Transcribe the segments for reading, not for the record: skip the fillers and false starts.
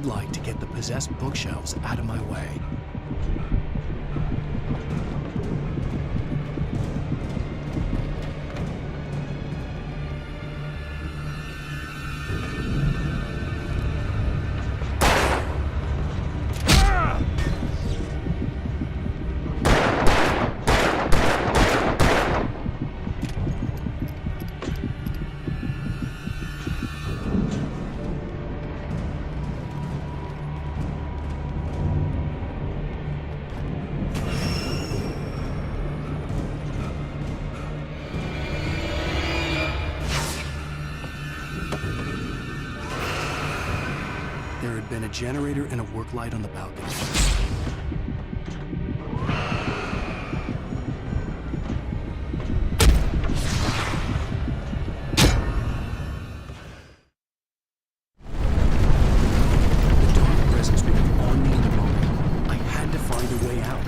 needed light to get the possessed bookshelves out of my way. There had been a generator and a work light on the balcony. The dark presence would be on me in a moment. I had to find a way out.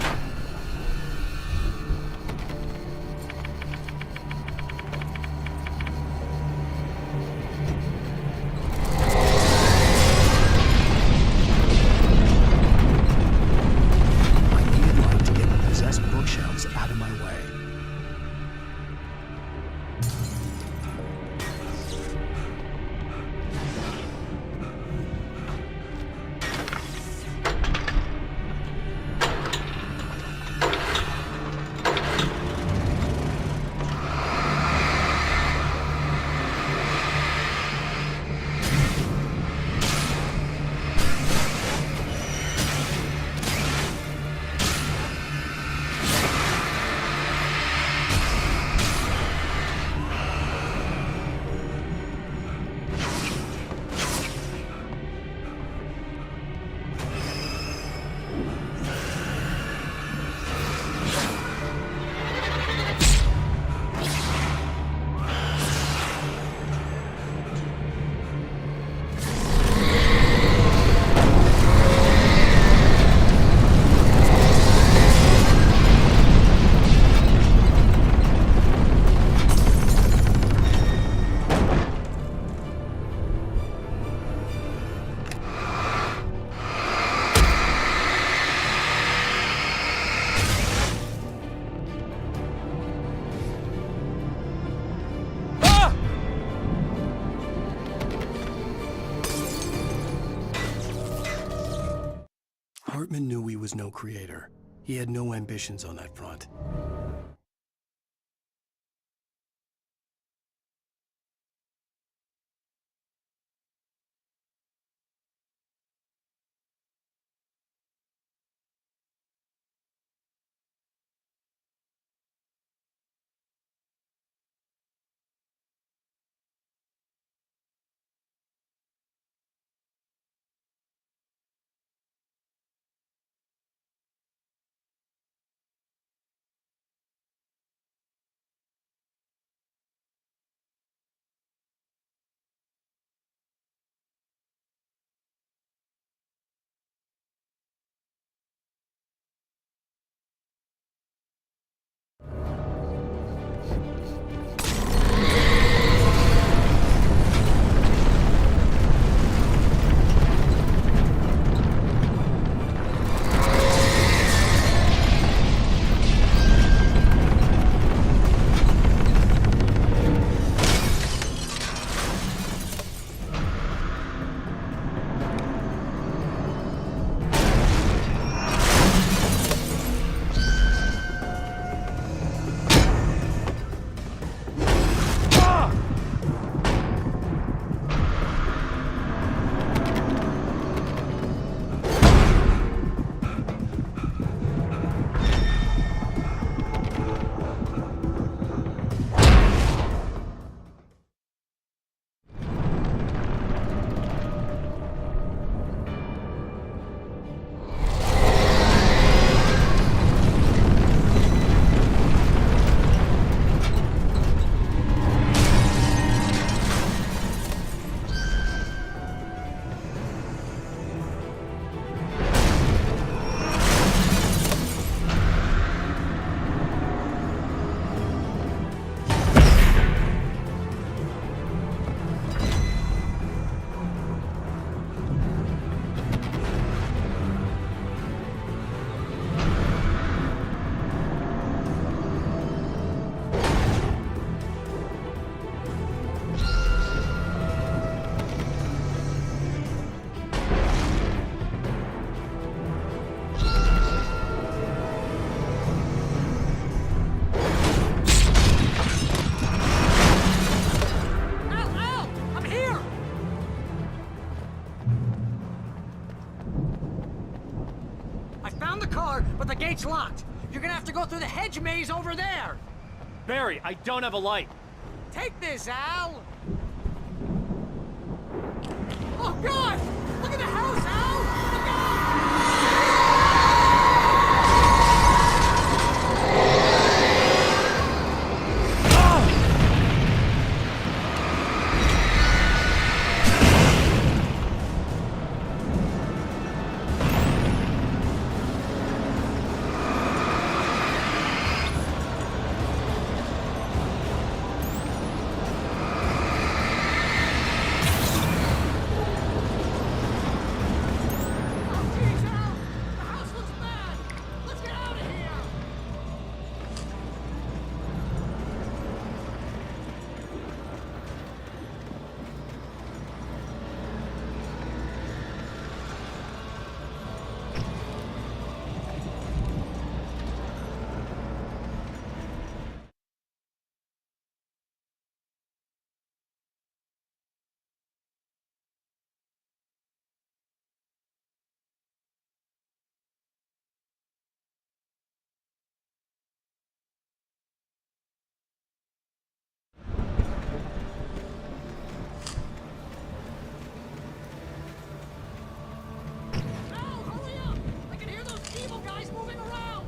Bookshelves out of my way. Hartman knew he was no creator. He had no ambitions on that front. It's locked. You're gonna have to go through the hedge maze over there. Barry, I don't have a light. Take this, Al! Oh, God! Look at the house, Al! Look out! Jeez, Al! The house looks bad! Let's get out of here! Al, hurry up! I can hear those evil guys moving around!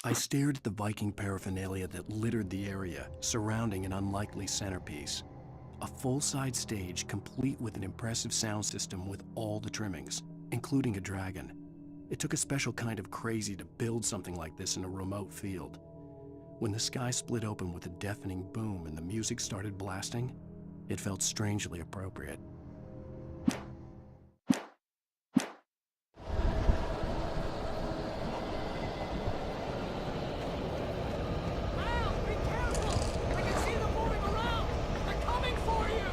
I stared at the Viking paraphernalia that littered the area, surrounding an unlikely centerpiece. A full-size stage complete with an impressive sound system with all the trimmings, including a dragon. It took a special kind of crazy to build something like this in a remote field. When the sky split open with a deafening boom and the music started blasting, it felt strangely appropriate. Al, be careful! I can see them moving around! They're coming for you!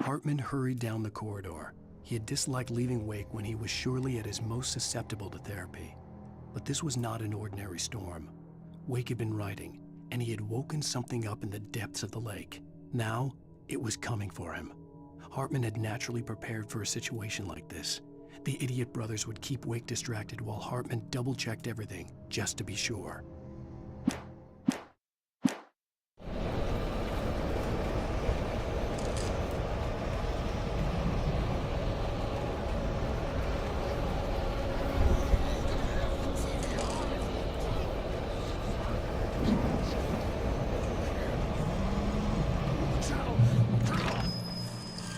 Hartman hurried down the corridor. He had disliked leaving Wake when he was surely at his most susceptible to therapy. But this was not an ordinary storm. Wake had been writing, and he had woken something up in the depths of the lake. Now, it was coming for him. Hartman had naturally prepared for a situation like this. The idiot brothers would keep Wake distracted while Hartman double-checked everything, just to be sure.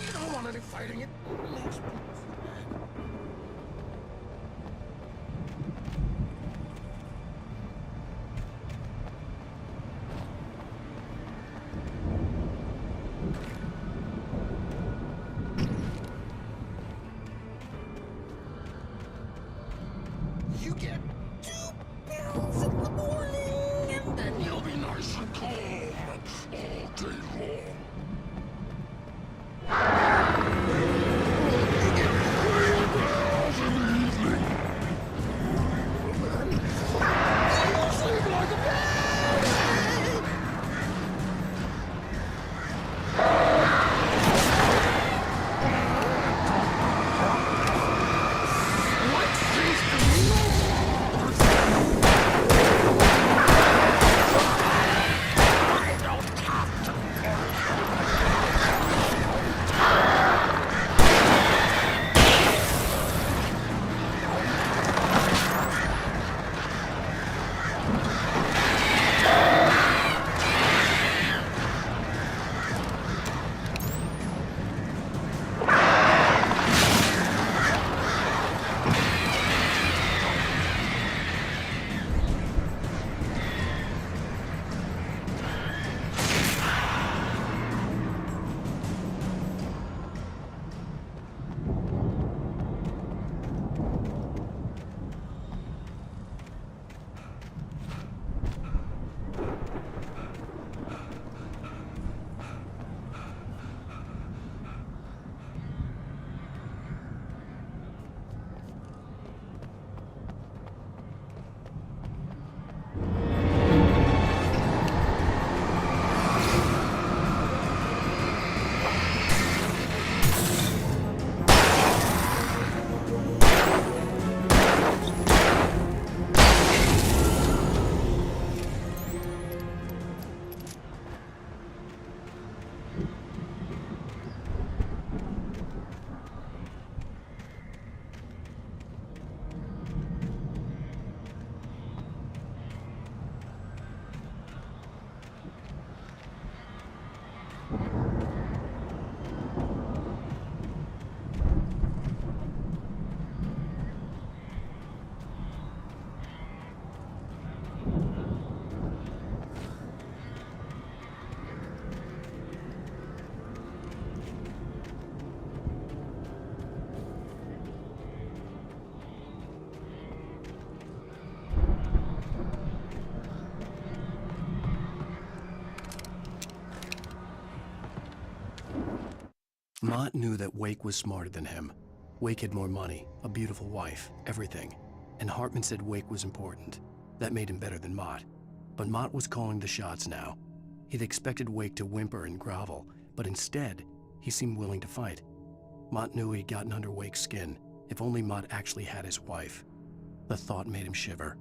You don't want any fighting. It makes me... You get 2 pills in the morning, and then you'll be nice and calm all day long. You get 3 pills in the evening. And then you'll sleep like a baby. What seems to me I don't have to. Mott knew that Wake was smarter than him. Wake had more money, a beautiful wife, everything. And Hartman said Wake was important. That made him better than Mott. But Mott was calling the shots now. He'd expected Wake to whimper and grovel, but instead, he seemed willing to fight. Mott knew he'd gotten under Wake's skin. If only Mott actually had his wife. The thought made him shiver.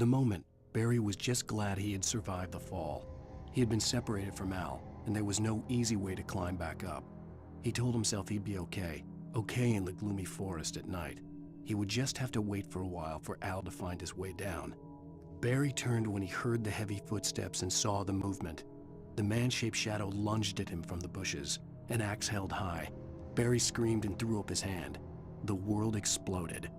the moment, Barry was just glad he had survived the fall. He had been separated from Al, and there was no easy way to climb back up. He told himself he'd be okay in the gloomy forest at night. He would just have to wait for a while for Al to find his way down. Barry turned when he heard the heavy footsteps and saw the movement. The man-shaped shadow lunged at him from the bushes, an axe held high. Barry screamed and threw up his hand. The world exploded.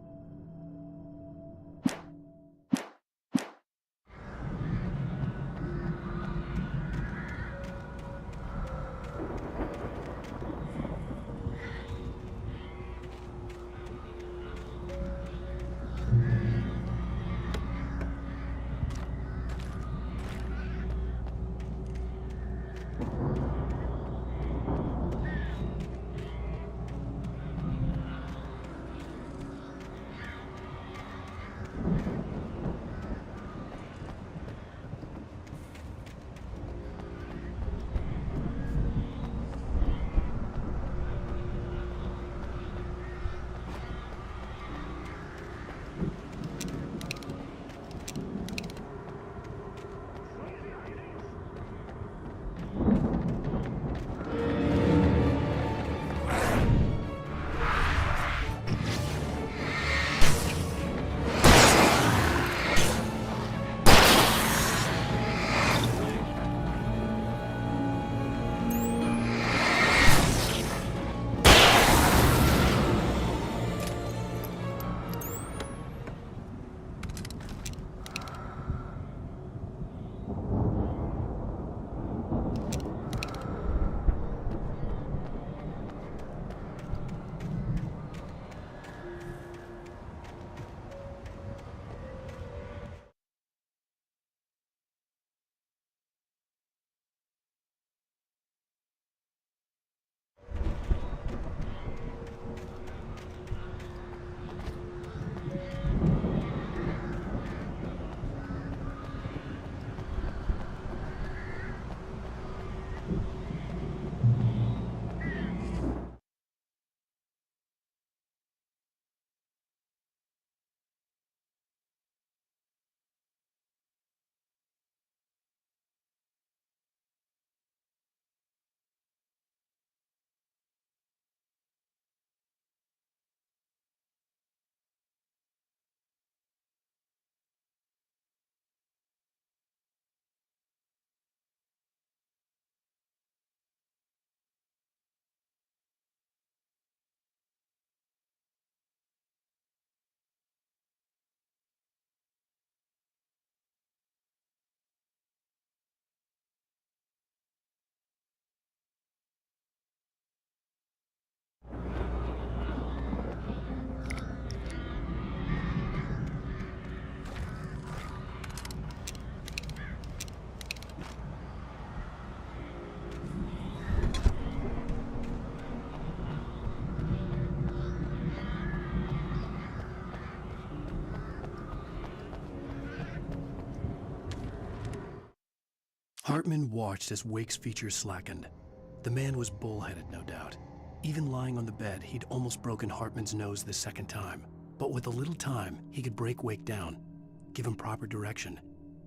Hartman watched as Wake's features slackened. The man was bullheaded, no doubt. Even lying on the bed, he'd almost broken Hartman's nose the second time. But with a little time, he could break Wake down, give him proper direction.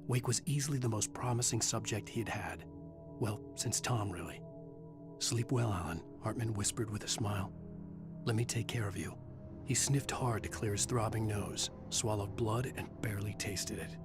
Wake was easily the most promising subject he'd had. Well, since Tom, really. "Sleep well, Alan," Hartman whispered with a smile. "Let me take care of you." He sniffed hard to clear his throbbing nose, swallowed blood, and barely tasted it.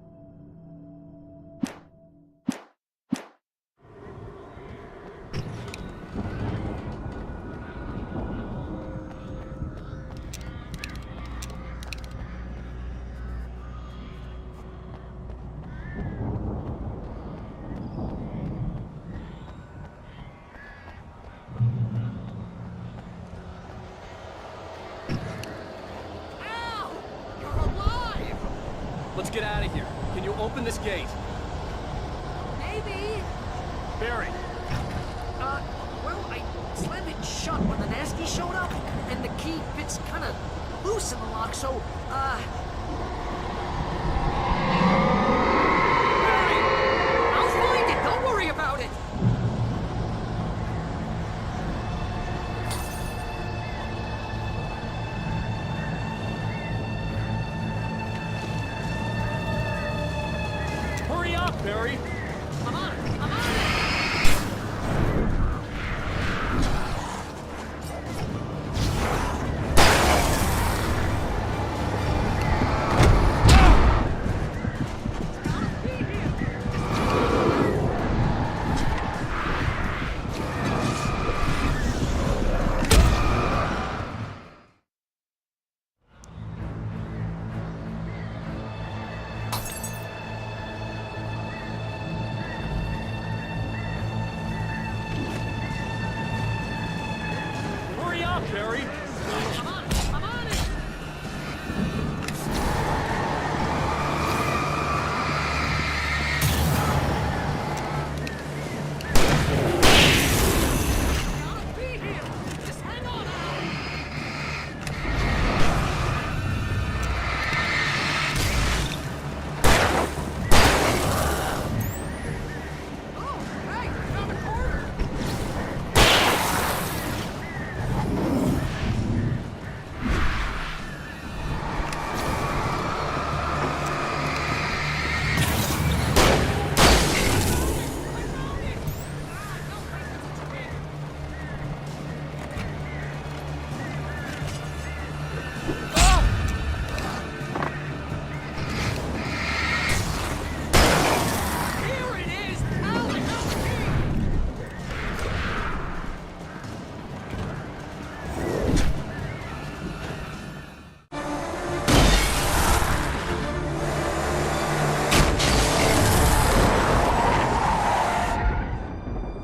Al! You're alive! Let's get out of here. Can you open this gate? Maybe. Barry! Well, I slammed it shut when the nasty showed up, and the key fits kind of loose in the lock, so, I'll find it! Don't worry about it! up, Barry! I'm on it! I'm on it! Hurry up, Barry! I'm on it! I'm on it! Gotta be here! Just hang on, Al! Oh, hey! Found a corner! Here it is! Al, I got the key!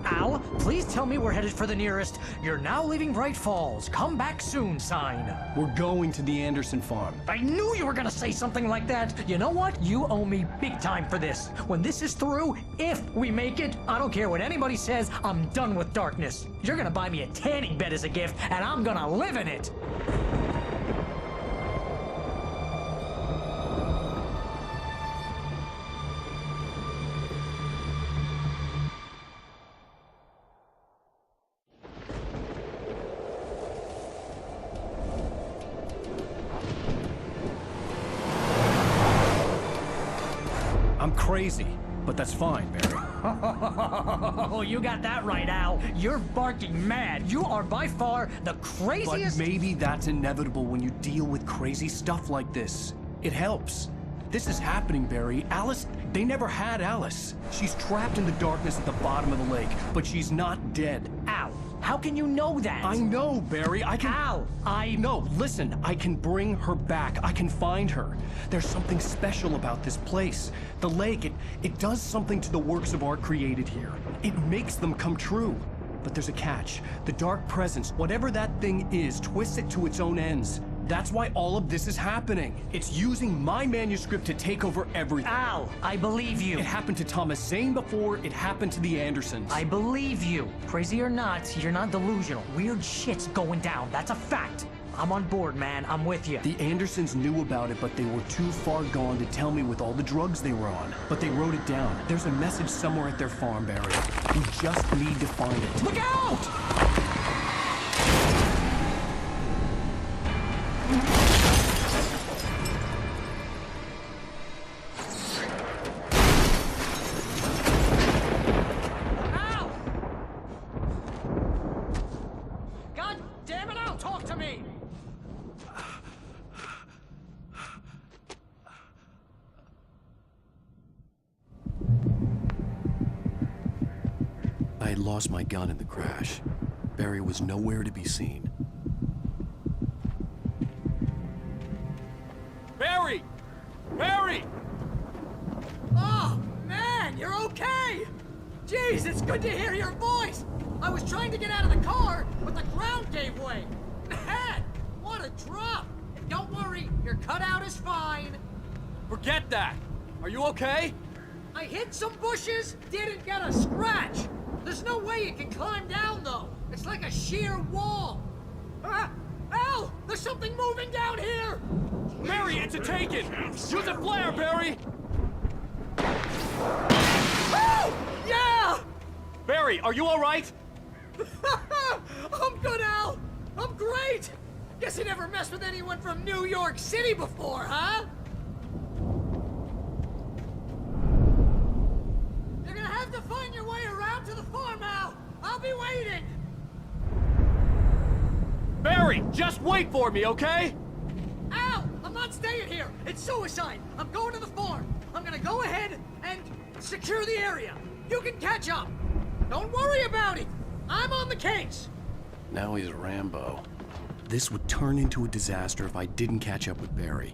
Al, please tell me we're headed for the nearest "You're now leaving Bright Falls. Come back soon" sign. We're going to the Anderson farm. I knew you were gonna say something like that. You know what? You owe me big time for this. When this is through, if we make it, I don't care what anybody says, I'm done with darkness. You're gonna buy me a tanning bed as a gift, and I'm gonna live in it. I'm crazy, but that's fine, Barry. Oh, you got that right, Al. You're barking mad. You are by far the But craziest. maybe that's inevitable when you deal with crazy stuff like this. It helps. This is happening, Barry. Alice, they never had Alice. She's trapped in the darkness at the bottom of the lake, but she's not dead. Al, how can you know that? I know, Barry. I can... Al, No, listen. I can bring her back. I can find her. There's something special about this place. The lake, it does something to the works of art created here. It makes them come true. But there's a catch. The dark presence, whatever that thing is, twists it to its own ends. That's why all of this is happening. It's using my manuscript to take over everything. Al, I believe you. It happened to Thomas Zane before, it happened to the Andersons. I believe you. Crazy or not, you're not delusional. Weird shit's going down. That's a fact. I'm on board, man. I'm with you. The Andersons knew about it, but they were too far gone to tell me with all the drugs they were on. But they wrote it down. There's a message somewhere at their farm, Barry. We just need to find it. Look out! Al! God damn it, Al, talk to me! I had lost my gun in the crash. Barry was nowhere to be seen. Barry! Barry! Oh, man, you're okay! Jeez, it's good to hear your voice! I was trying to get out of the car, but the ground gave way! Man, what a drop! Don't worry, your cutout is fine. Forget that! Are you okay? I hit some bushes, didn't get a scratch! There's no way you can climb down, though! It's like a sheer wall! Ah! Al! There's something moving down here! Barry, it's a taken! Use a flare, Barry! Oh! Yeah! Barry, are you alright? I'm good, Al! I'm great! Guess you never messed with anyone from New York City before, huh? I'll be waiting! Barry, just wait for me, okay? Al! I'm not staying here! It's suicide! I'm going to the farm! I'm gonna go ahead and secure the area! You can catch up! Don't worry about it! I'm on the case! Now he's Rambo. This would turn into a disaster if I didn't catch up with Barry.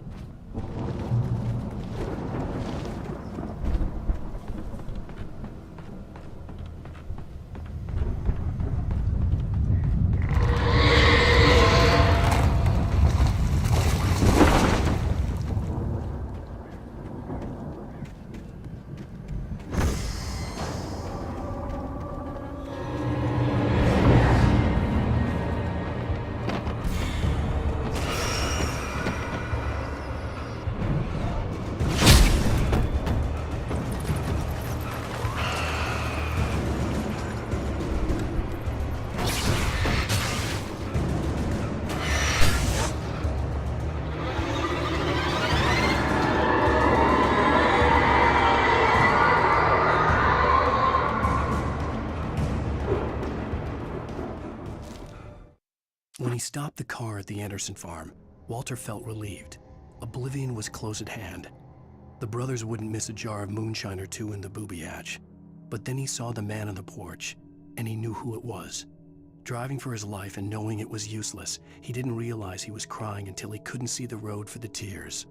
When he stopped the car at the Anderson farm, Walter felt relieved. Oblivion was close at hand. The brothers wouldn't miss a jar of moonshine or two in the booby hatch. But then he saw the man on the porch, and he knew who it was. Driving for his life and knowing it was useless, he didn't realize he was crying until he couldn't see the road for the tears.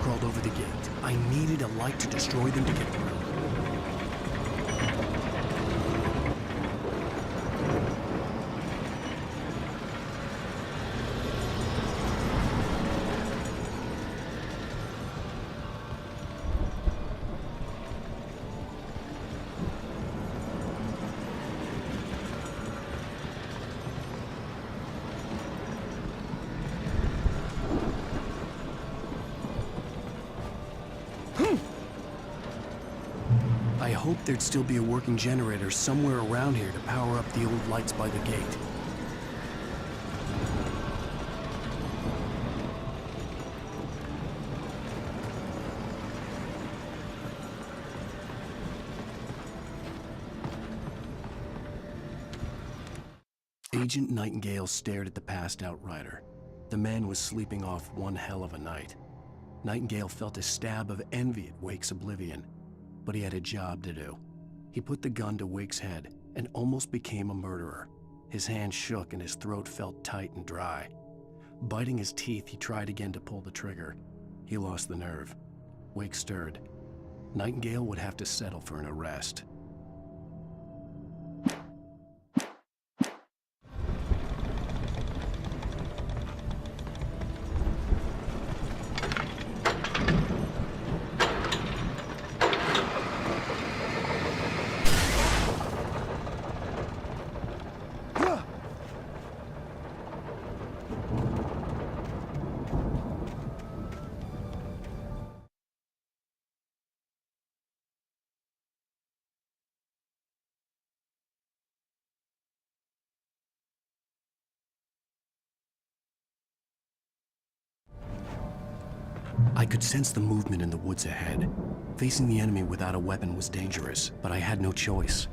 Crawled over the gate. I needed a light to destroy them to get through. hoped there'd still be a working generator somewhere around here to power up the old lights by the gate. Agent Nightingale stared at the passed out rider. The man was sleeping off one hell of a night. Nightingale felt a stab of envy at Wake's oblivion, but he had a job to do. He put the gun to Wake's head and almost became a murderer. His hand shook and his throat felt tight and dry. Biting his teeth, he tried again to pull the trigger. He lost the nerve. Wake stirred. Nightingale would have to settle for an arrest. I could sense the movement in the woods ahead. Facing the enemy without a weapon was dangerous, but I had no choice.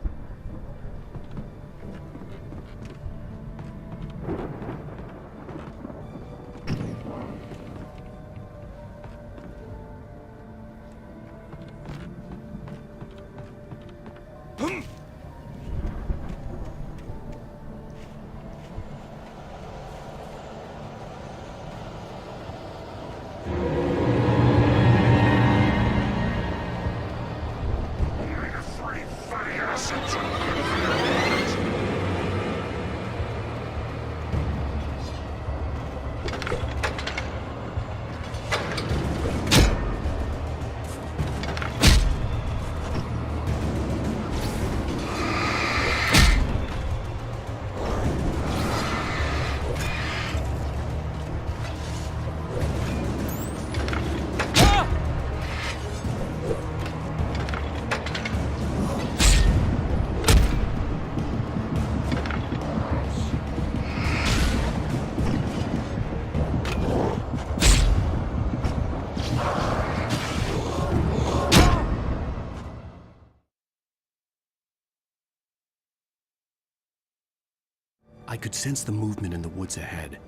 I could sense the movement in the woods ahead.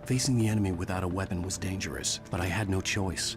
Facing the enemy without a weapon was dangerous, but I had no choice.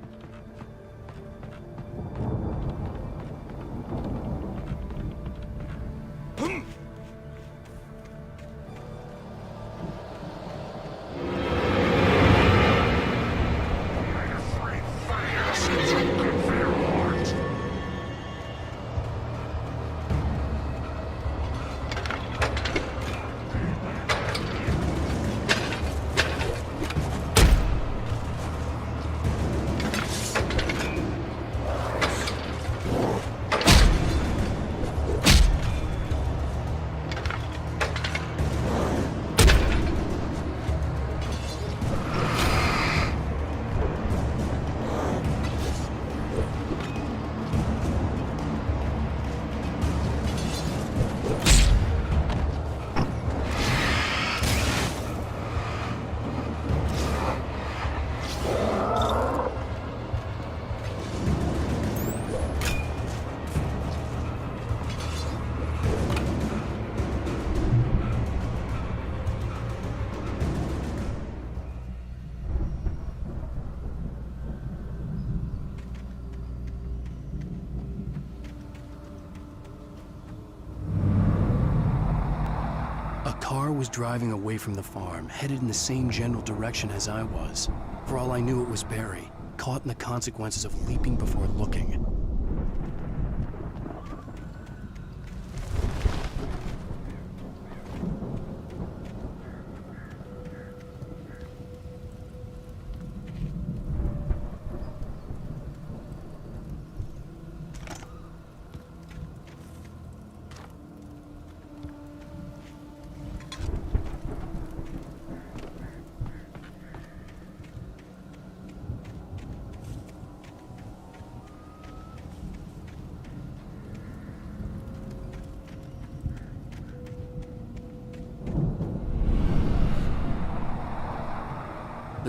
A car was driving away from the farm, headed in the same general direction as I was. For all I knew, it was Barry, caught in the consequences of leaping before looking.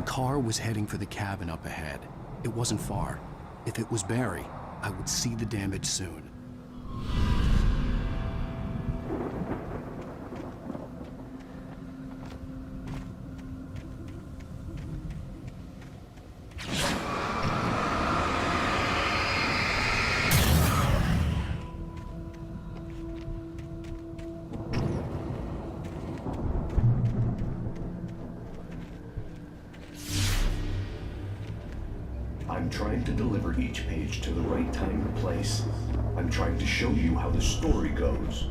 car was heading for the cabin up ahead. It wasn't far. If it was Barry, I would see the damage soon. I'm trying to deliver each page to the right time and place. I'm trying to show you how the story goes.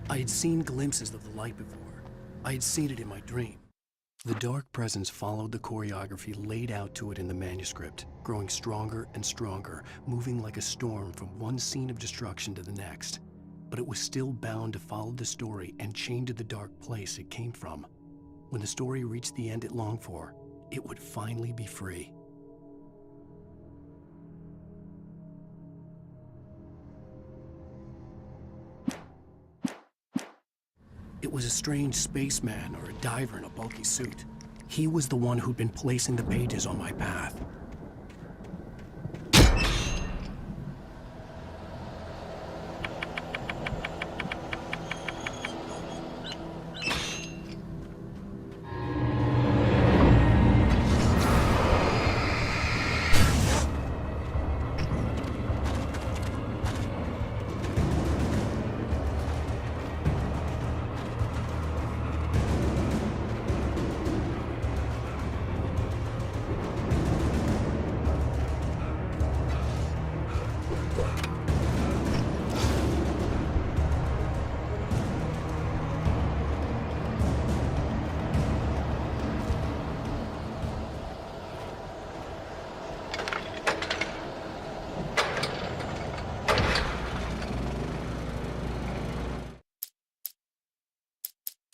I had seen glimpses of the light before. I had seen it in my dream. The dark presence followed the choreography laid out to it in the manuscript, growing stronger and stronger, moving like a storm from one scene of destruction to the next. But it was still bound to follow the story and chained to the dark place it came from. When the story reached the end it longed for, it would finally be free. It was a strange spaceman or a diver in a bulky suit. He was the one who'd been placing the pages on my path.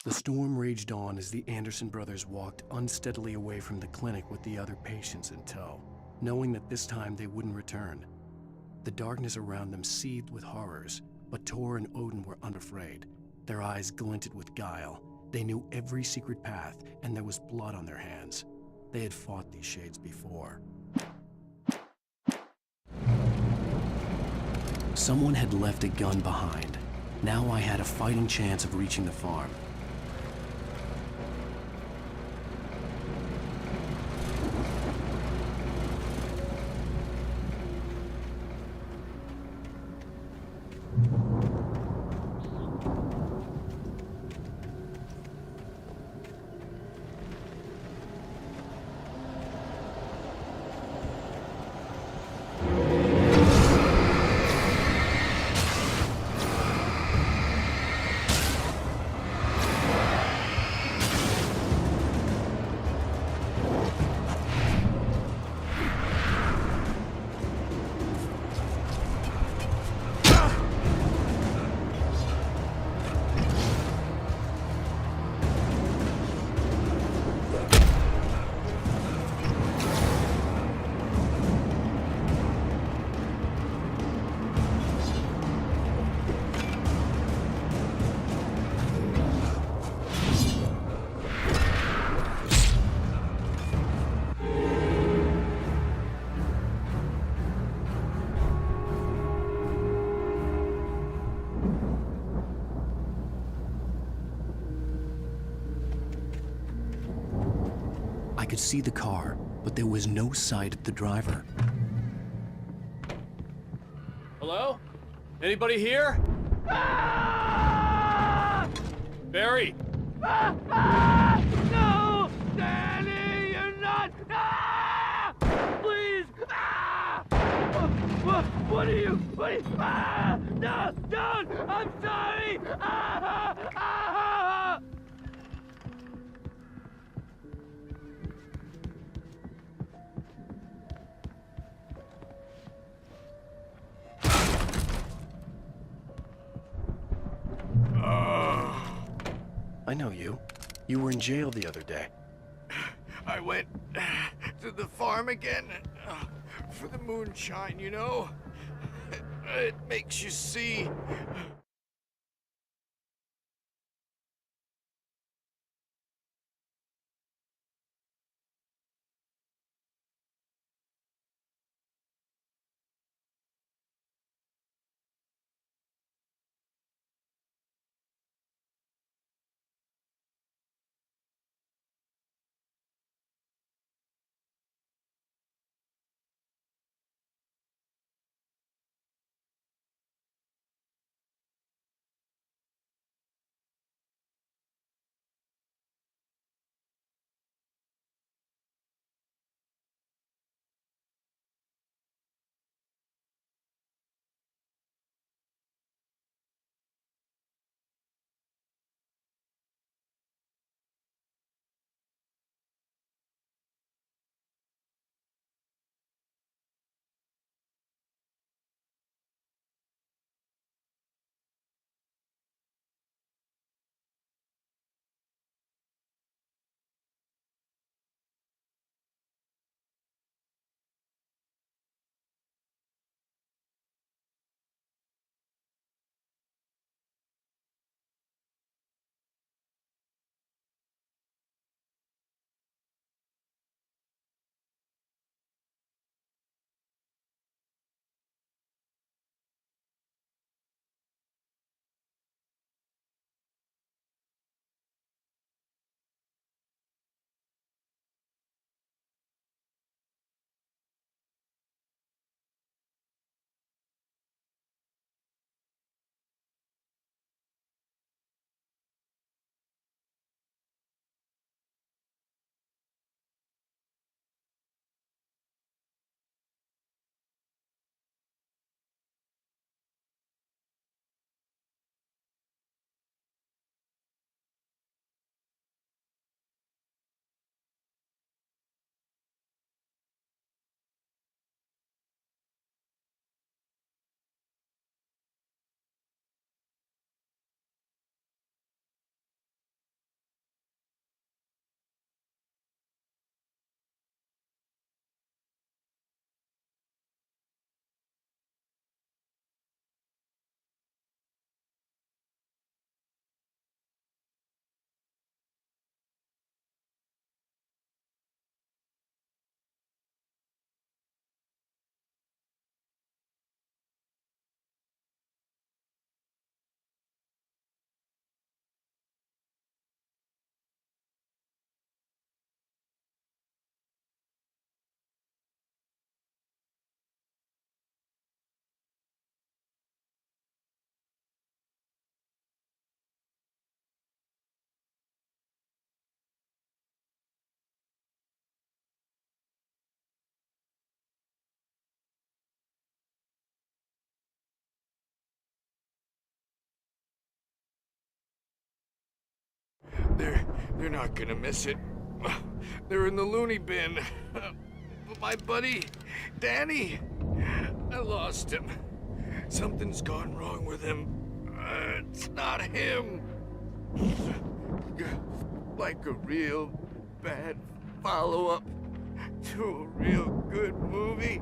The storm raged on as the Anderson brothers walked unsteadily away from the clinic with the other patients in tow, knowing that this time they wouldn't return. The darkness around them seethed with horrors, but Tor and Odin were unafraid. Their eyes glinted with guile. They knew every secret path, and there was blood on their hands. They had fought these shades before. Someone had left a gun behind. Now I had a fighting chance of reaching the farm. I could see the car, but there was no sight of the driver. Hello? Anybody here? Barry! No! Danny, you're not! Please! What are you? No! Don't! I'm sorry! I know you. You were in jail the other day. I went to the farm again for the moonshine, you know? It makes you see They're not gonna miss it. They're in the loony bin. But my buddy, Danny, I lost him. Something's gone wrong with him. It's not him. Like a real bad follow-up to a real good movie.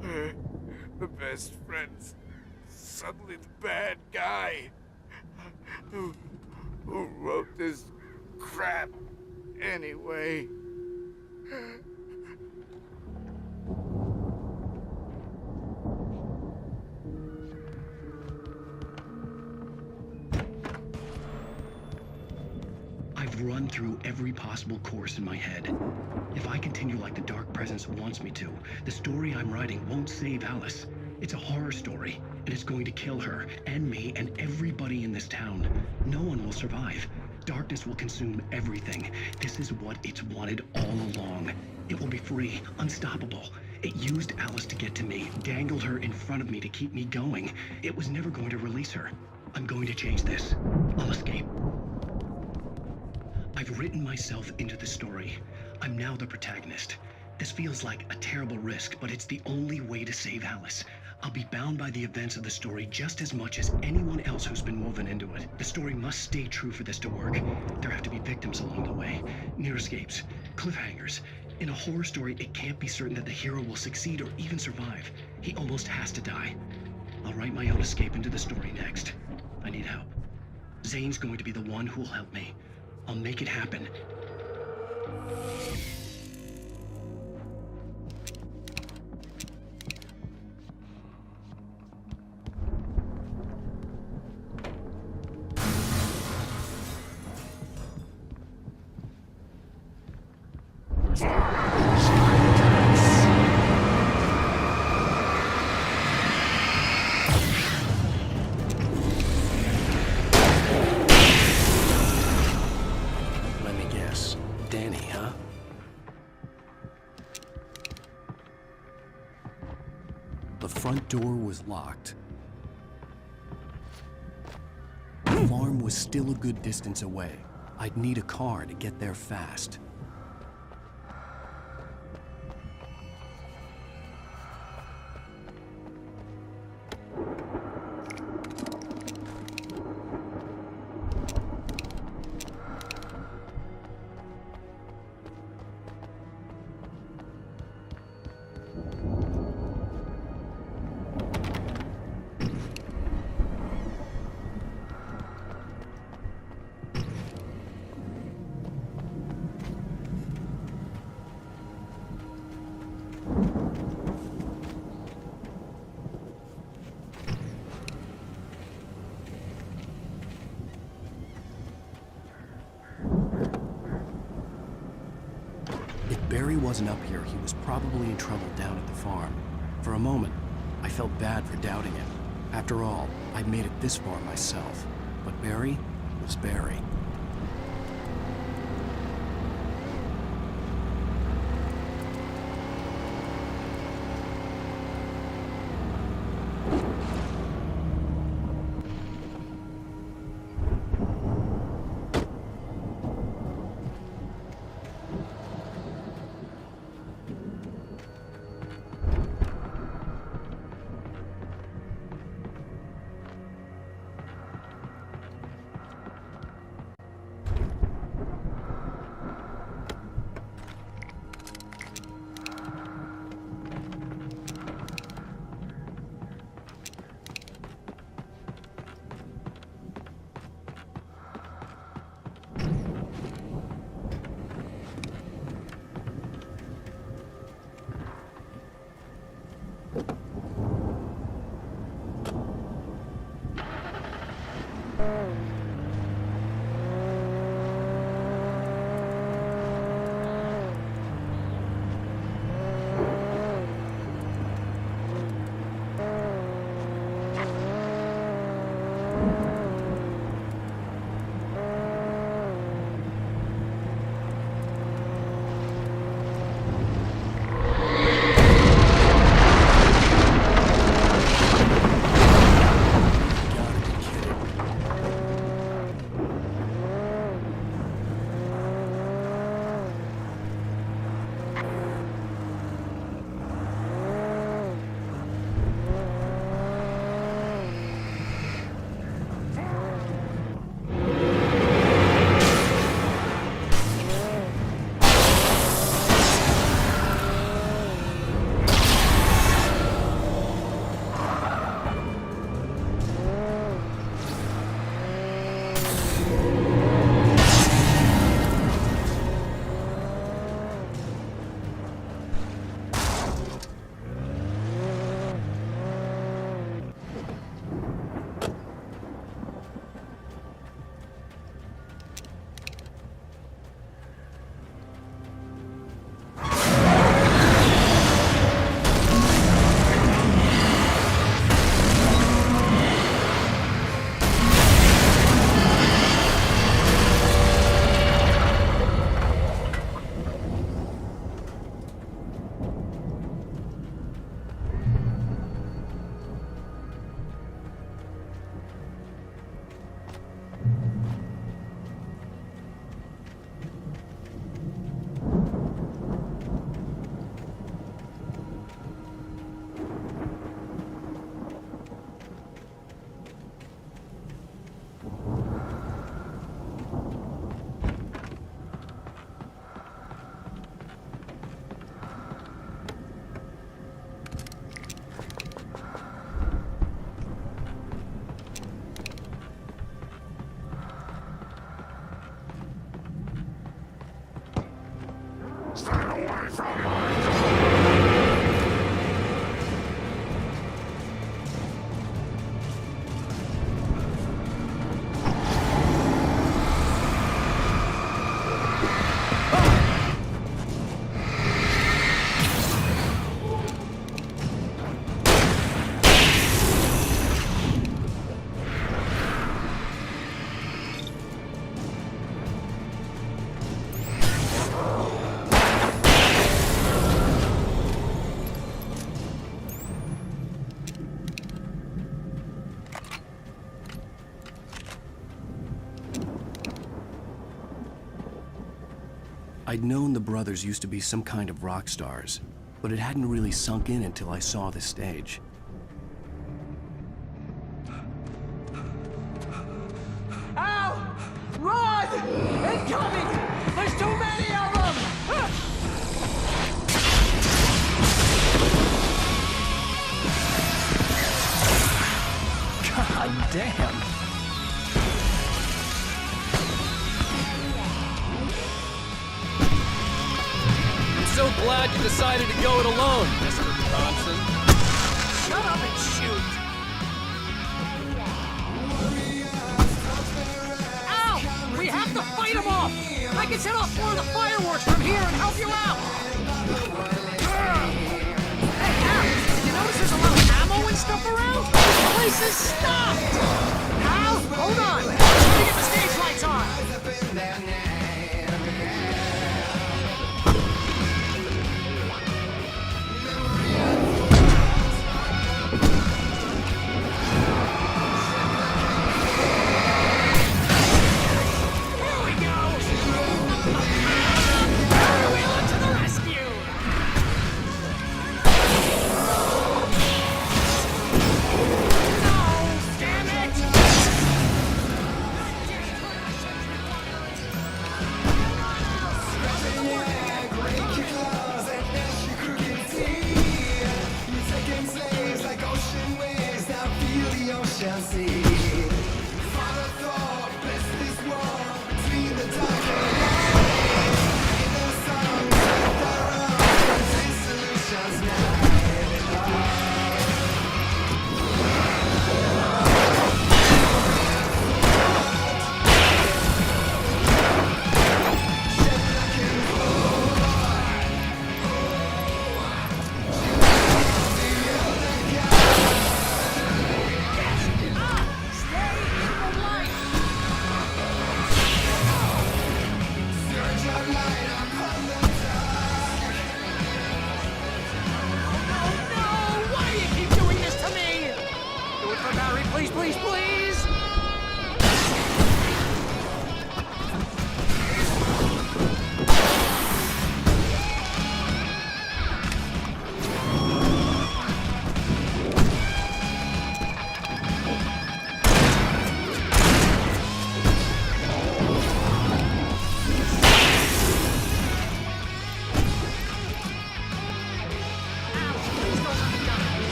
The best friend's suddenly the bad guy. Who wrote this crap anyway? I've run through every possible course in my head. If I continue like the Dark Presence wants me to, the story I'm writing won't save Alice. It's a horror story, and it's going to kill her, and me, and everybody in this town. No one will survive. Darkness will consume everything. This is what it's wanted all along. It will be free, unstoppable. It used Alice to get to me, dangled her in front of me to keep me going. It was never going to release her. I'm going to change this. I'll escape. I've written myself into the story. I'm now the protagonist. This feels like a terrible risk, but it's the only way to save Alice. I'll be bound by the events of the story just as much as anyone else who's been woven into it. The story must stay true for this to work. There have to be victims along the way, near escapes, cliffhangers. In a horror story, it can't be certain that the hero will succeed or even survive. He almost has to die. I'll write my own escape into the story next. I need help. Zane's going to be the one who'll help me. I'll make it happen. Let me guess. Danny, huh? The front door was locked. The farm was still a good distance away. I'd need a car to get there fast. If Barry wasn't up here, he was probably in trouble down at the farm. For a moment, I felt bad for doubting him. After all, I'd made it this far myself. But Barry was Barry. I'd known the brothers used to be some kind of rock stars, but it hadn't really sunk in until I saw the stage. Ow! Run! Incoming! There's too many of them! God damn! So glad you decided to go it alone, Mr. Thompson. Shut up and shoot! Ow! We have to fight them off! I can set off more of the fireworks from here and help you out! Hey, Al, did you notice there's a lot of ammo and stuff around? The place is stopped! Al, hold on! Let's try to get the stage lights on!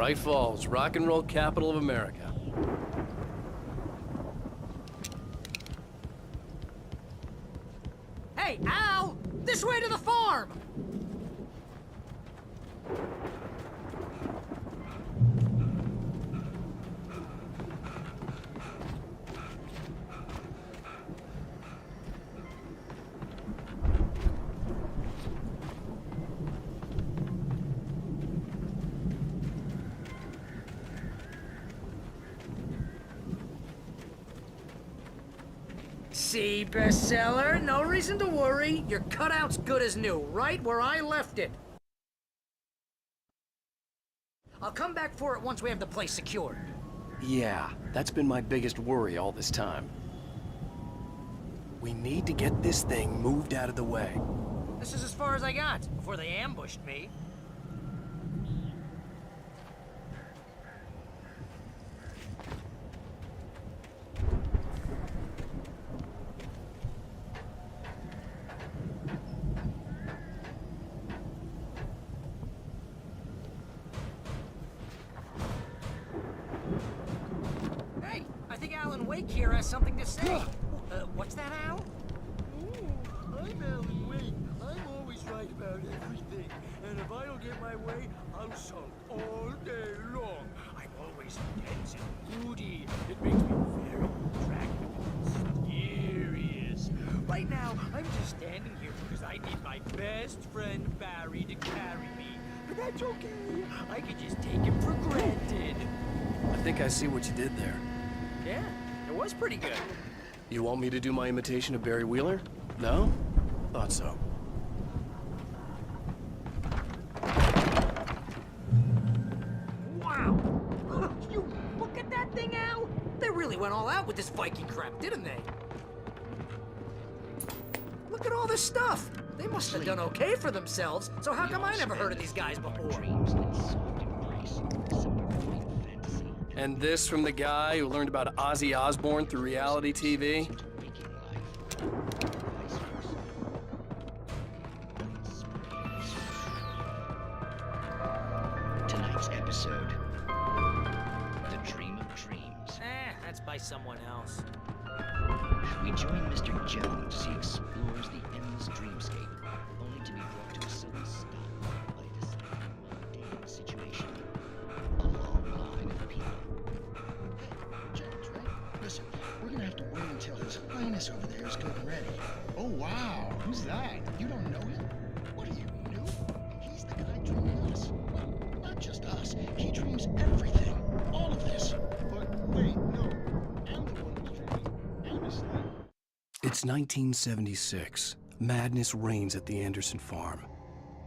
Bright Falls, rock and roll capital of America. Hey, Al! This way to the farm! See, bestseller? No reason to worry. Your cutout's good as new, right where I left it. I'll come back for it once we have the place secured. Yeah, that's been my biggest worry all this time. We need to get this thing moved out of the way. This is as far as I got before they ambushed me. Hey, I think Alan Wake here has something to say. What's that, Al? I'm Alan Wake. I'm always right about everything. And if I don't get my way, I'll sulk all day long. I'm always tense and moody. It makes me very attractive and mysterious. Right now, I'm just standing here because I need my best friend Barry to carry me. But that's okay. I can just take him for granted. I think I see what you did there. Yeah, it was pretty good. You want me to do my imitation of Barry Wheeler? No? Thought so. Wow! You look at that thing, Al! They really went all out with this Viking crap, didn't they? Look at all this stuff! They must have done okay for themselves, so how come I never heard of these guys before? And this from the guy who learned about Ozzy Osbourne through reality TV? Tonight's episode, The Dream of Dreams. That's by someone else. We join Mr. Jones as he explores the endless dreamscape, only to be brought to a sudden stop by a decidedly mundane situation. A long line of people. Hey, Jones, right? Listen, we're gonna have to wait until His Highness over there is good and ready. Oh, wow. Who's that? You don't know him? What are you, new? He's the guy dreaming us. Well, not just us. He dreams everything. All of this. But wait, no. I'm the one who's dreaming. Honestly. It's 1976. Madness reigns at the Anderson farm.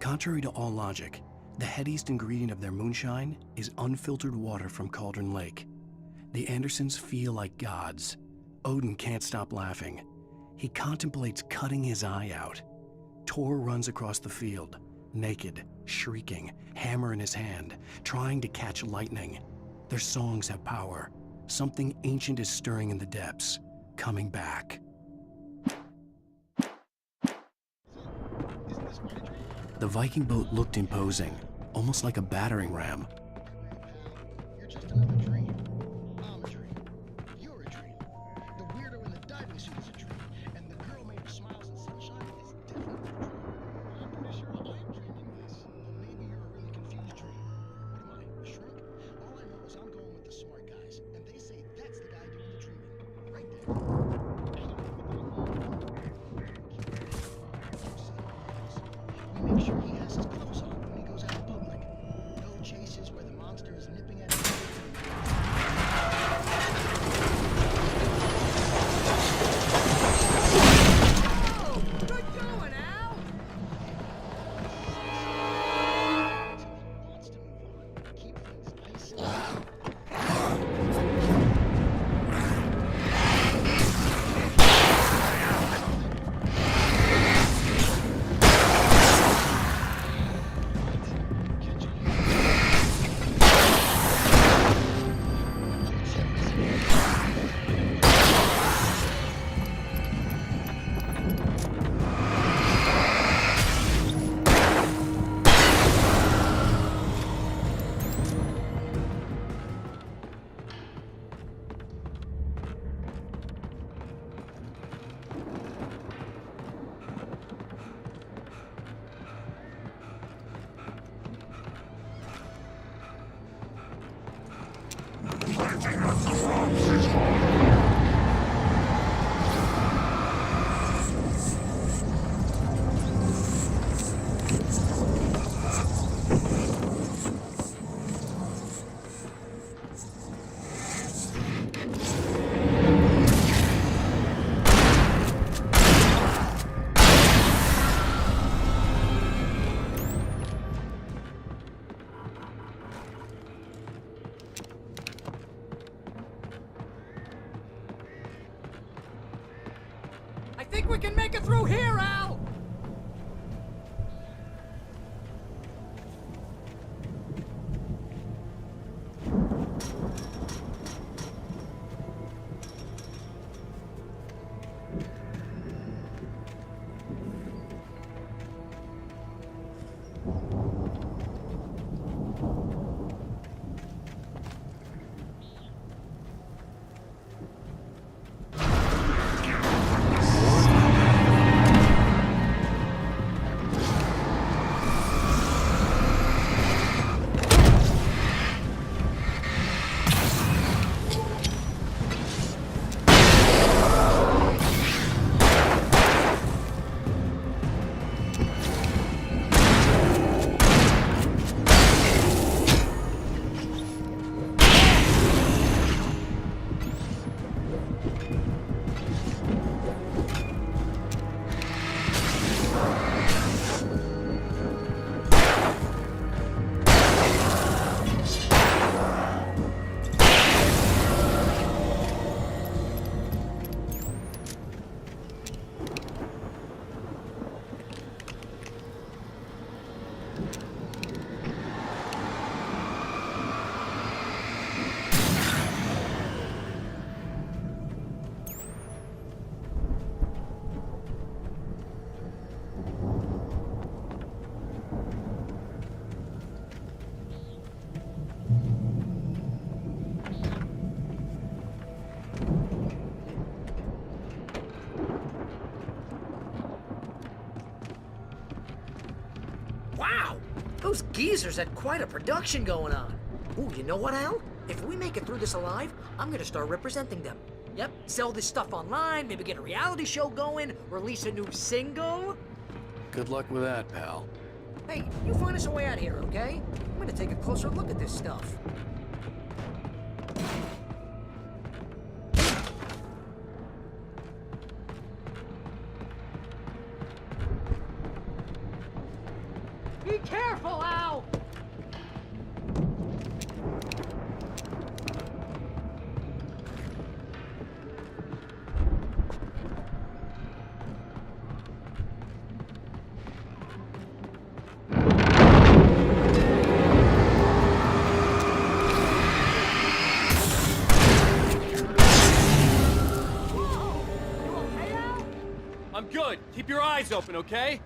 Contrary to all logic, the headiest ingredient of their moonshine is unfiltered water from Cauldron Lake. The Andersons feel like gods. Odin can't stop laughing. He contemplates cutting his eye out. Tor runs across the field, naked, shrieking, hammer in his hand, trying to catch lightning. Their songs have power. Something ancient is stirring in the depths, coming back. The Viking boat looked imposing, almost like a battering ram. You're just another dream. I'm a dream. You're a dream. The weirdo in the diving suit is a dream. And the girl made of smiles and sunshine is definitely a dream. I'm pretty sure I'm dreaming this. But maybe you're a really confused dream. What am I, a shrink? All I know is I'm going with the smart guys. And they say that's the guy doing the dreaming. Right there. We make sure he has his clothes on when he goes out in public. No chases where the monster is nipping at him. I think we can make it through here, Al! Wow! Those geezers had quite a production going on. Ooh, you know what, Al? If we make it through this alive, I'm gonna start representing them. Yep, sell this stuff online, maybe get a reality show going, release a new single. Good luck with that, pal. Hey, you find us a way out of here, okay? I'm gonna take a closer look at this stuff. Be careful, Al! I'm good. Keep your eyes open, okay?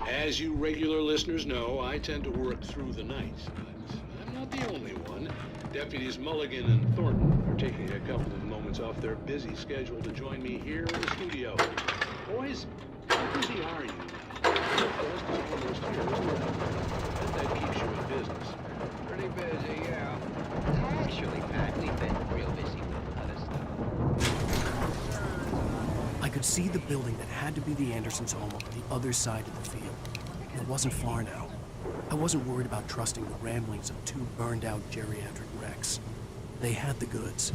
As you regular listeners know, I tend to work through the night, but I'm not the only one. Deputies Mulligan and Thornton are taking a couple of moments off their busy schedule to join me here in the studio. Boys, how busy are you now? The list is almost here, isn't it? I bet that keeps you in business. Pretty busy, yeah. Actually, Pat, we've been real busy with other stuff. I could see the building that had to be the Andersons' home on the other side of the field. It wasn't far now. I wasn't worried about trusting the ramblings of two burned-out geriatric wrecks. They had the goods.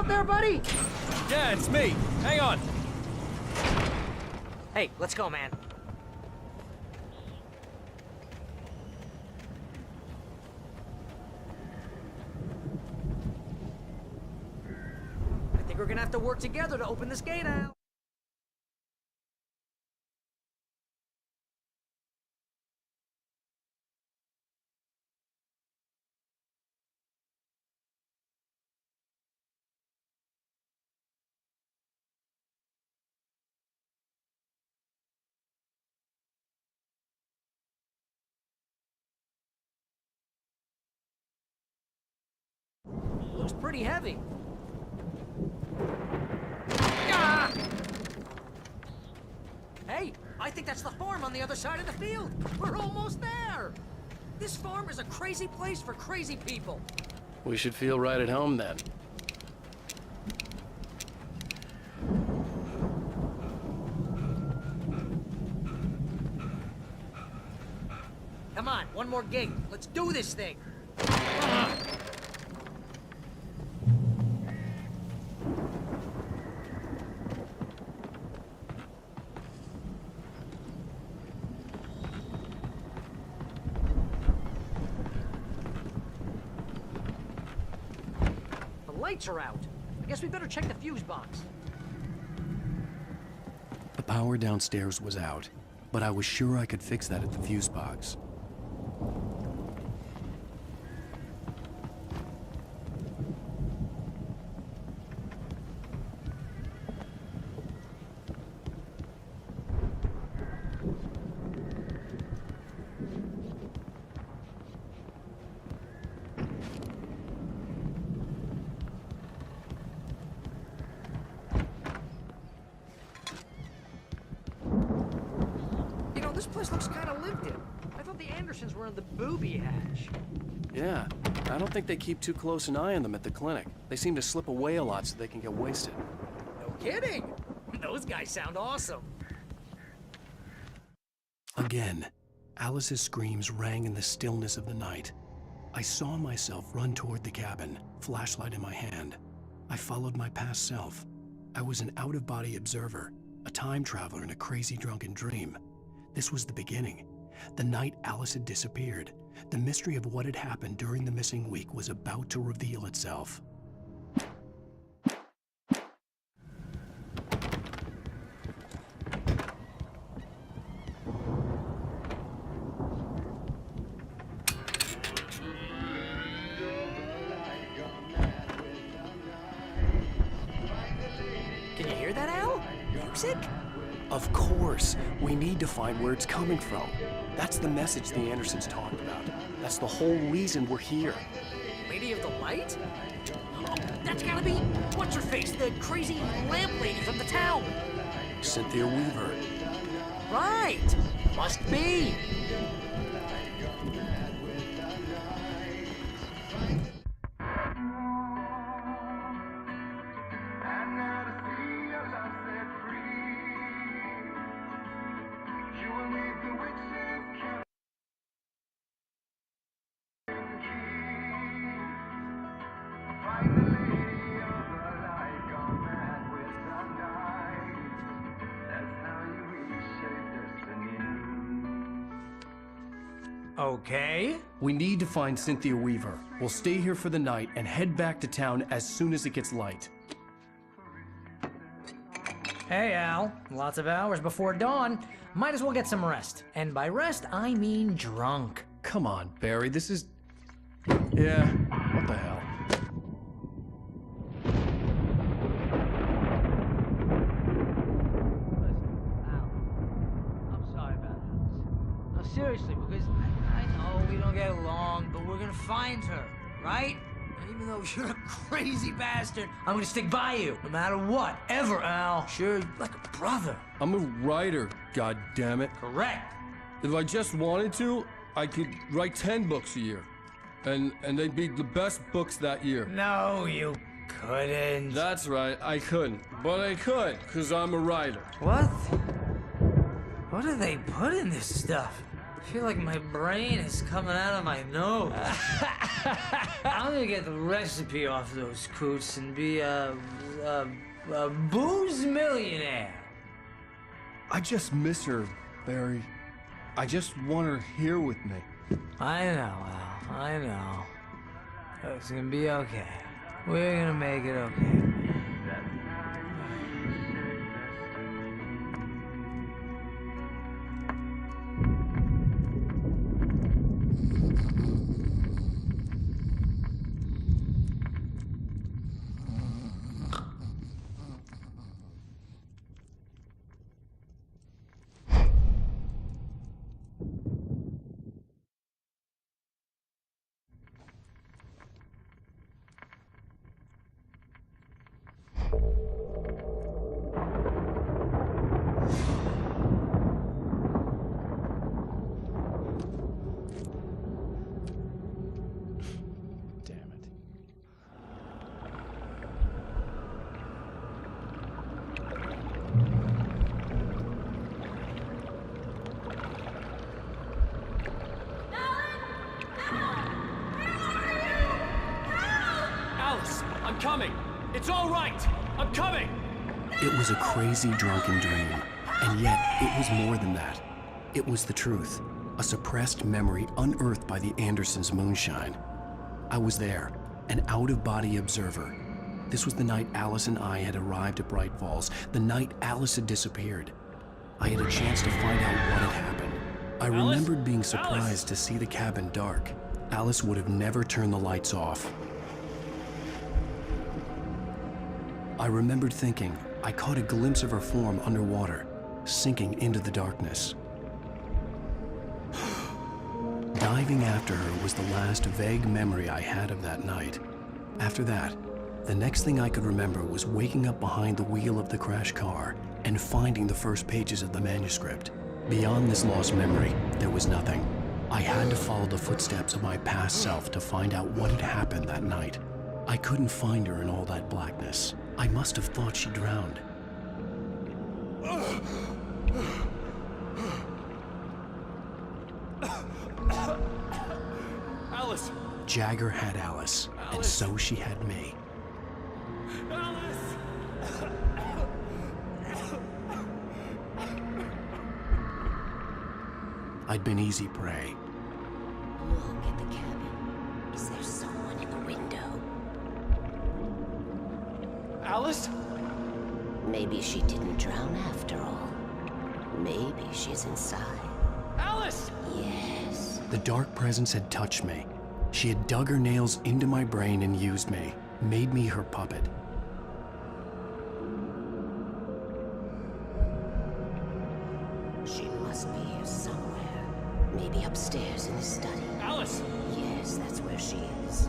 out there, buddy? Yeah, it's me. Hang on. Hey, let's go, man. I think we're gonna have to work together to open this gate, Al. Looks pretty heavy. Ah! Hey, I think that's the farm on the other side of the field. We're almost there. This farm is a crazy place for crazy people. We should feel right at home then. Come on, one more gate. Let's do this thing. The lights are out. I guess we better check the fuse box. The power downstairs was out, but I was sure I could fix that at the fuse box. This place looks kind of lived in. I thought the Andersons were in the booby hatch. Yeah, I don't think they keep too close an eye on them at the clinic. They seem to slip away a lot so they can get wasted. No kidding. Those guys sound awesome. Again, Alice's screams rang in the stillness of the night. I saw myself run toward the cabin, flashlight in my hand. I followed my past self. I was an out-of-body observer, a time traveler in a crazy drunken dream. This was the beginning. The night Alice had disappeared. The mystery of what had happened during the missing week was about to reveal itself. Can you hear that, Al? Music? Of course. We need to find where it's coming from. That's the message the Andersons talked about. That's the whole reason we're here. Lady of the Light? Oh, that's gotta be what's-her-face, the crazy lamp lady from the town. Cynthia Weaver. Right. Must be. Okay. We need to find Cynthia Weaver. We'll stay here for the night and head back to town as soon as it gets light. Hey, Al. Lots of hours before dawn. Might as well get some rest. And by rest, I mean drunk. Come on, Barry, this is... Yeah, what the hell? I'm sorry about this. No, seriously, because I know we don't get along, but we're gonna find her, right? And even though you're a crazy bastard, I'm gonna stick by you, no matter what, ever, Al. Sure, you're like a brother. I'm a writer, goddammit. Correct. If I just wanted to, I could write 10 books a year. And they'd be the best books that year. No, you couldn't. That's right, I couldn't. But I could, because I'm a writer. What? What do they put in this stuff? I feel like my brain is coming out of my nose. I'm gonna get the recipe off those coots and be a booze millionaire. I just miss her, Barry. I just want her here with me. I know, Al. I know. It's gonna be okay. We're gonna make it okay. I'm coming! It's all right! I'm coming! It was a crazy, drunken dream, and yet it was more than that. It was the truth, a suppressed memory unearthed by the Andersons' moonshine. I was there, an out-of-body observer. This was the night Alice and I had arrived at Bright Falls, the night Alice had disappeared. I had a chance to find out what had happened. I remembered being surprised to see the cabin dark. Alice would have never turned the lights off. I remembered thinking I caught a glimpse of her form underwater, sinking into the darkness. Diving after her was the last vague memory I had of that night. After that, the next thing I could remember was waking up behind the wheel of the crashed car and finding the first pages of the manuscript. Beyond this lost memory, there was nothing. I had to follow the footsteps of my past self to find out what had happened that night. I couldn't find her in all that blackness. I must have thought she drowned. Alice! Jagger had Alice, and so she had me. Alice! I'd been easy prey. Look at the cabin. Is there someone in the window? Alice? Maybe she didn't drown after all. Maybe she's inside. Alice! Yes. The dark presence had touched me. She had dug her nails into my brain and used me, made me her puppet. She must be here somewhere. Maybe upstairs in the study. Alice! Yes, that's where she is.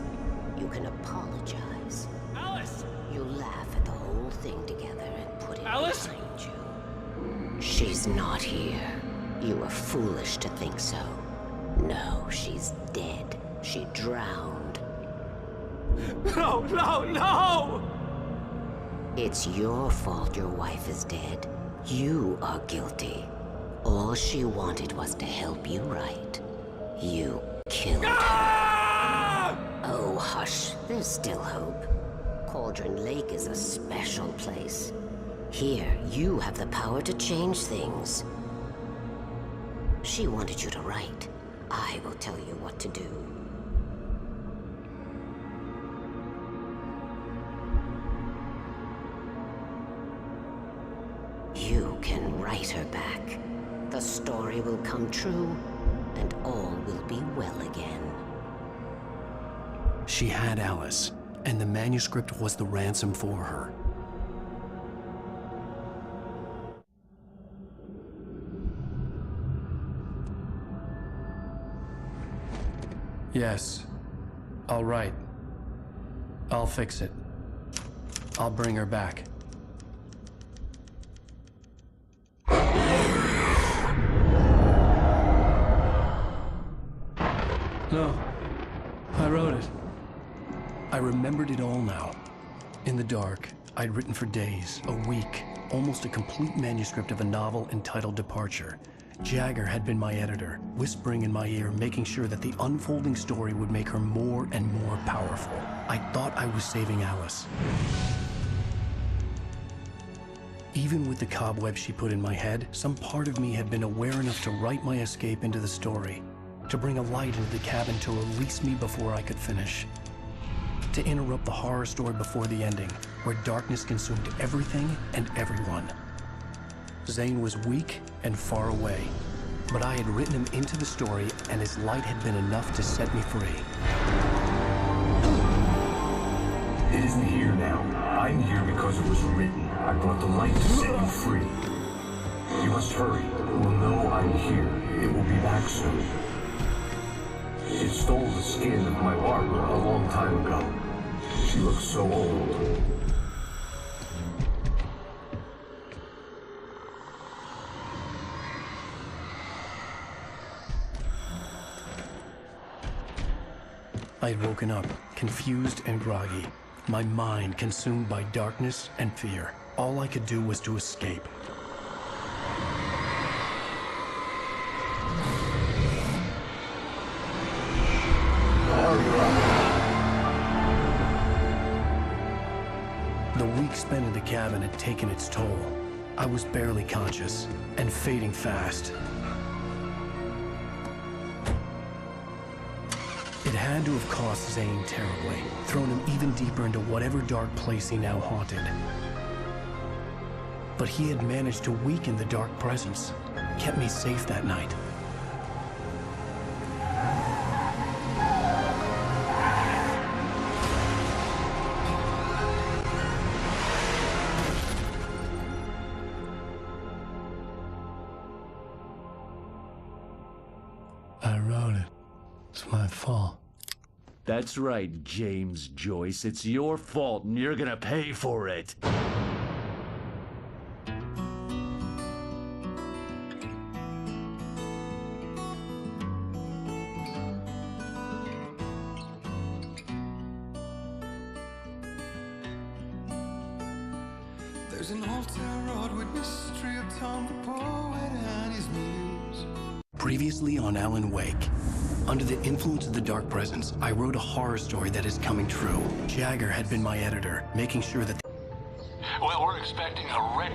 You can apologize. Alice! You laugh at the whole thing together and put it Alice? behind you. She's not here. You were foolish to think so. No, she's dead. She drowned. No, no, no! It's your fault your wife is dead. You are guilty. All she wanted was to help you right. You killed her. Oh, hush. There's still hope. Cauldron Lake is a special place. Here, you have the power to change things. She wanted you to write. I will tell you what to do. You can write her back. The story will come true, and all will be well again. She had Alice, and the manuscript was the ransom for her. Yes. I'll write. I'll fix it. I'll bring her back. No. I wrote it. I remembered it all now. In the dark, I'd written for days, a week, almost a complete manuscript of a novel entitled Departure, Jagger had been my editor, whispering in my ear, making sure that the unfolding story would make her more and more powerful. I thought I was saving Alice. Even with the cobwebs she put in my head, some part of me had been aware enough to write my escape into the story, to bring a light into the cabin to release me before I could finish, to interrupt the horror story before the ending, where darkness consumed everything and everyone. Zane was weak and far away, but I had written him into the story, and his light had been enough to set me free. It isn't here now. I'm here because it was written. I brought the light to set you free. You must hurry. It will know I'm here. It will be back soon. It stole the skin of my Barbara a long time ago. She looks so old. I had woken up, confused and groggy, my mind consumed by darkness and fear. All I could do was to escape. The week spent in the cabin had taken its toll. I was barely conscious and fading fast. It had to have cost Zane terribly, thrown him even deeper into whatever dark place he now haunted. But he had managed to weaken the dark presence, kept me safe that night. I wrote it. It's my fault. That's right, James Joyce. It's your fault, and you're gonna pay for it. There's an altar wrought with mystery of Tom the poet and his muse. Previously on Alan Wake. Under the influence of the dark presence, I wrote a horror story that is coming true. Jagger had been my editor, making sure that... Well, we're expecting a wreck.